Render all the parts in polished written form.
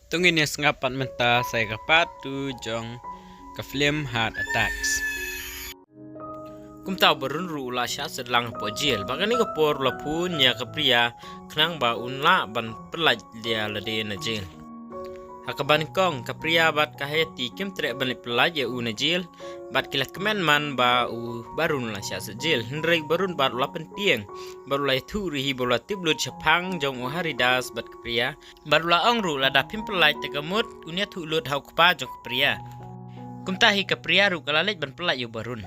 Tungin yang sengapat mentah saya kapat tu jong ke film Heart Attacks. Kum tahu berun ru la sya sedlang pojil bagani ke por la punya ke pria kenang ba unla ban pelaj dia la de na jil. Hakaban kong ke pria bat kaheti kim trek ban pelaj ya u na jil bat kilat kemen man ba u barun la sya sejil hendrei barun bat la penting baru la tu rihi bola tiblut sepang jong u haridas bat ke pria baru la ong ru la da pim pelaj tegamut unia tu lut hau kepa jong ke pria. Kum tahi ke pria ru kalalej ban pelaj yu barun.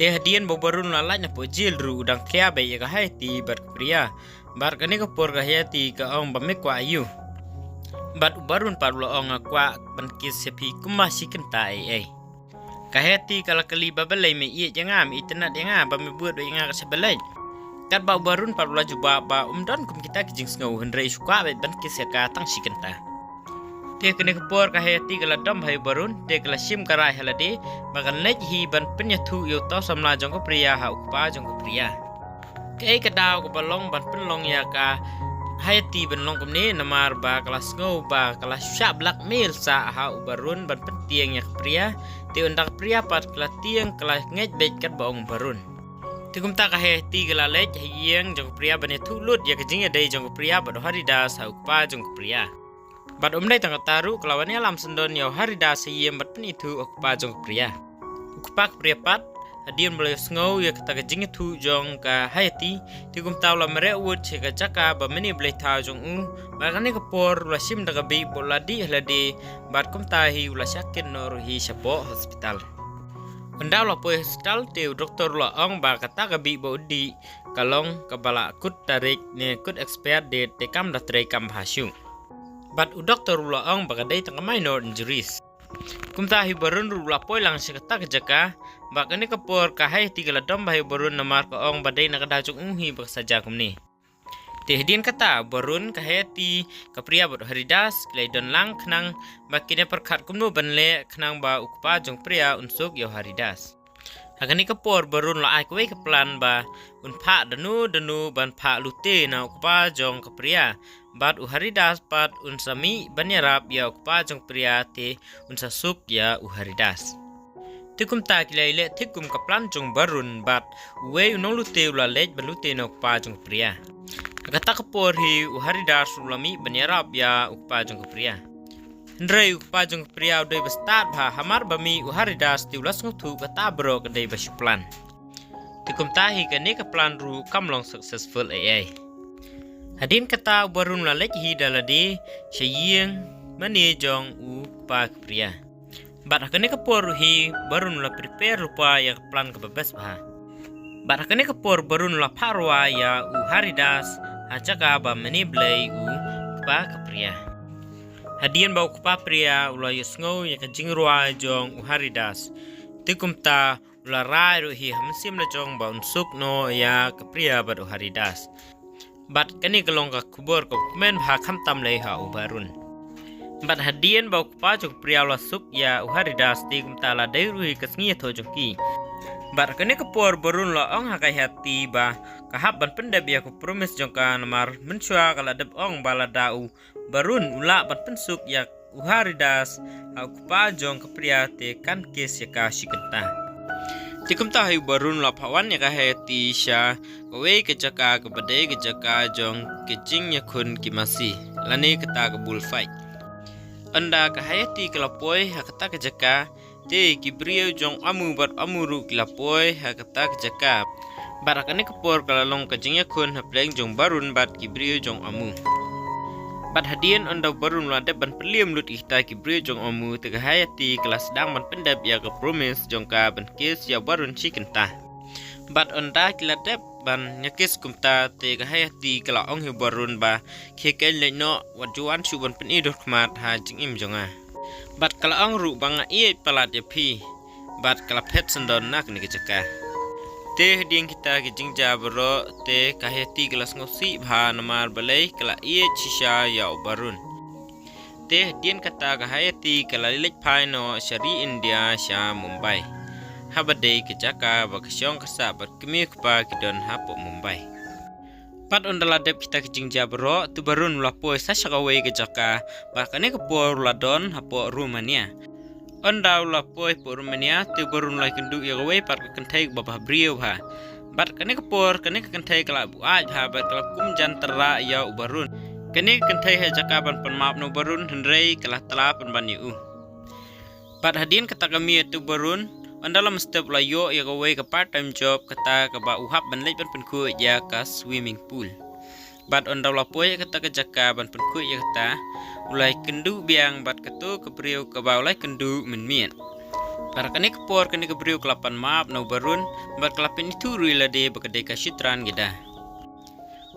Teh dian bobarun lalai na pojil ru udang kya be ya kahati bar pria bar kani ko por kahati ka ong ba me kwa ayu bat barun parlo ong kwa ban kis sepi kumasi kenta ai kahati kala kali babelai me ie jangam itena denga ba me buat be nga ka sebelai kat ba barun parlo juba ba don kum kita kijing ngau hendrei sukwa be ban kis ka tang sikenta. Dia kena kepor kahati kala dam hai barun dia kala sim karai halade bagan lej hi ban penyatu yo tau samla jong ko pria ha ukpa jong ko pria kei kadau ko balong ban penlong ya ka hayati ban long komne namar ba kala sngo ba kala sya blackmail sa ha barun ban pentiang ya pria ti undak pria pat kala tiang kala ngej bet kat baong barun tikum ta kahati kala lej hieng jong ko pria ban tu lut ya kejing ya dei jong ko pria ba hari das ha ukpa jong ko pria. Bat umdai tangga taru kelawannya alam sendon yau hari dasi yang bat penitu okpa jong pria. Ukpa pria pat hadian mulai sengau ya kata kejing itu jong ka hayati tikum tau la merewut ceka jaka ba meni boleh tahu jong bahkan ni kepor ula sim daga bi bola di halade bat kum tahi ula syakin noruhi syapo hospital. Undau la poe hospital teu doktor la ong ba kata gabi ba udi kalong kabala kut tarik ne kut expert de tekam da trei kam hasu. Bat u doktor ula ong bagadai tengah minor injuries. Kum tahi barun ula poi lang sekata kejaka bakani kapor kahai tiga ladom bahi barun namar ka ong badai nak dajung uhi saja kum ni. Tehdian kata barun kahai ti kapria bot haridas klai don lang kenang bakine perkat kum no banle kenang ba ukpa jong pria unsuk yo haridas. Hagani kapor barun la ai kwei keplan ba unpa danu ban pa lute na ukpa jong kapria bat uharidas pat unsami banyarap ya ukpa jong pria te unsasuk ya uharidas. Tikum ta kilaile tikum kaplan jong barun bat uwe unong lute ulalej balute na ukpa jong pria. Kata kapor hi uharidas ulami banyarap ya ukpa jong pria. Ndrei ukpa jong pria udai bestat ba hamar bami uharidas tiulas ngutu kata bro kedai basuplan. Tikum tahi kene kaplan ru kamlong successful ai. Hadin kata barun la lej hi dalade syiyeng mane jong ukpa pria. Bat kene kapor hi barun la prepare rupa ya plan kebebas ba. Bat kene kapor barun la parwa ya uharidas ajaka ba mane blai ukpa pria. Hadian bau kupa pria ula yusngau ya kajing ruai jong uharidas. Tikum ta ula rai ruhi hamsim la jong bau unsuk no ya kapria bad uharidas. Bat kani kelong ka kubur ko men ha kham tam lei ha ubarun. Bat hadian bau kupa jong pria ula suk ya uharidas tikum ta la dai ruhi kasngi tho jong ki. Bat kani kapur barun la ong hakai hati ba kahap ban pendep ya ku promise jong ka namar mensua kala dep ong bala dau barun ula ban pensuk ya uharidas aku pa jong kapria te kan kes ya ka sikenta. Tikum tahi barun la pawan ya ka hati sya kowe kejaka kebade kejaka jong kecing ya kun kimasi lani kata kabul fight. Anda ka hati kelapoi hakata kejaka te kibrio jong amu bat amuru kilapoi hakata kejaka barakane kapor kalalong kajingya kun hapleng jong barun bat kibrio jong amu bat hadian anda barun ladep ban perliam lut ihta kibrio jong amu tega hayati kelas dang ban pendap ya ke promise jong ka ban kes ya barun sikenta bat anda kiladep ban nyakis kumta tega hayati kala ong hi barun ba keken leno wajuan suban penidor kmat ha jingim jonga bat kala ang ru banga ie palat ya pi bat kala pet sendon nak ni kejaka te dieng kita kijing jabro te kaheti kelas ngosi bha namar balai kala ie chisha ya barun te dien kata kaheti kala lilek pai no syari India sya Mumbai habadei kejaka bakasyong kasa bat kemi kpa kidon hapo Mumbai. Pat ondala dep kita kejing jabro tu barun lapoi sasakawe ke jaka bahkan ke por ladon hapo Rumania. Onda lapoi por Rumania tu barun lai kendu ya gawe pat kentai babah brio ha. Bat kene ke por kene ke kentai kala bu aj ha bat kala kum jantara ya ubarun. Kene kentai ha jaka ban penmap no barun hendrei kala tala pen ban yu. Pat hadin kata kami tu barun dalam step layo ya gawe ke part time job kata ke ba uhap ban lej ban penku ya ka swimming pool. Bat ondau lapoi kata ke jaka ban penku ya kata ulai kendu biang bat ketu ke brio ke ba ulai kendu min. Para kene ke por kene ke brio kelapan map no barun bat kelapin itu ruila de bakade ka syitran gida.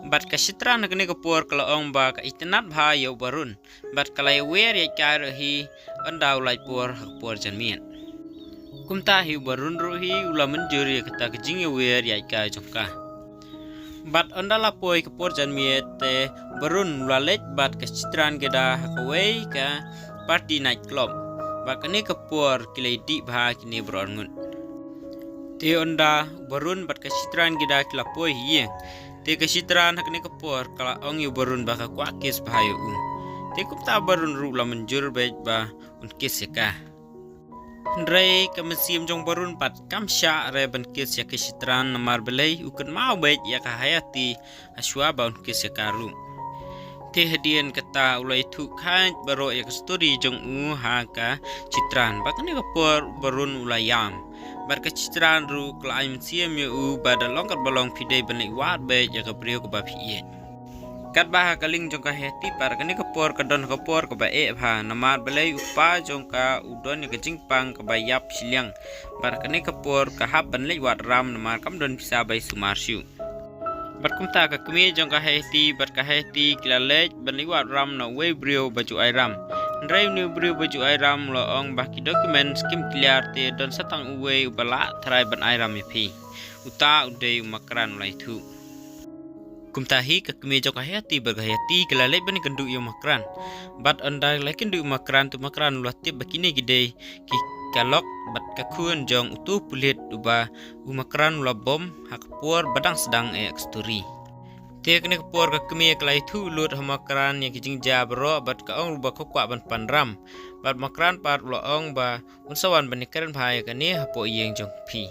Bat ka syitran kene ke por kala ong ba ka itinat bha yo barun bat kalai wer ya kar hi ondau lai por janmian. Kumta hi barun ruhi ula menjuri kata kejing wer ya ka jongka. Bat onda lapoi ke por janmiet te barun ula lej bat ka syitran gida hakawai ka party night club. Bakane ke por kilai di bha kini berongun. Te onda barun bat ka syitran gida kilapoi hiye. Te ka syitran hakne ke por kala ong yu barun baka kwakis bahayu. Te kumta barun ru ula menjur bej ba unkis ya. Ndrei ke mesim jong barun pat kam sya re ban kis ya ke syitran namar belai ukun mau bej ya ka hayati aswa ba unkis ya karu. Te hadian kata ulai tu kan baro ya ke story jong ha ka syitran bakane ke por barun ulai yam. Bar ke syitran ru klaim siam yu bada longkat balong pidai banai wat bej ya ke brio ke ba piet. Kat bah kaling jong ka heti par kene ke por kadon ke por ke ba e bha namar belai upa jong ka udon ke jingpang ke ba yap siliang bar kene ke por ka hab ban lej wat ram namar kam don bisa bai sumarsyu. Bar kumta ka kemi jong ka heti bar ka heti kila lej ban lej wat ram na we brio baju ai ram. Ndrai ni brio baju ai ram lo ong bah ki dokumen skim clear te don satang uwe ubala tharai ban ai ram pi. Uta udei umakran ulai thu. Kumtahi ke kemi jok hayati bergayati kelalai bani kendu yo makran bat anda lai kendu makran tu makran ulah tiap bakine gide ki kalok bat kakun jong utu pulit uba umakran ulah bom hak por badang sedang story te kene por ke kemi kelai thu lut hamakran yang kijing jabro bat ka ong uba kokwa ban panram bat makran par ulah ong ba unsawan bani keren bahaya kane hapo yeng jong pi.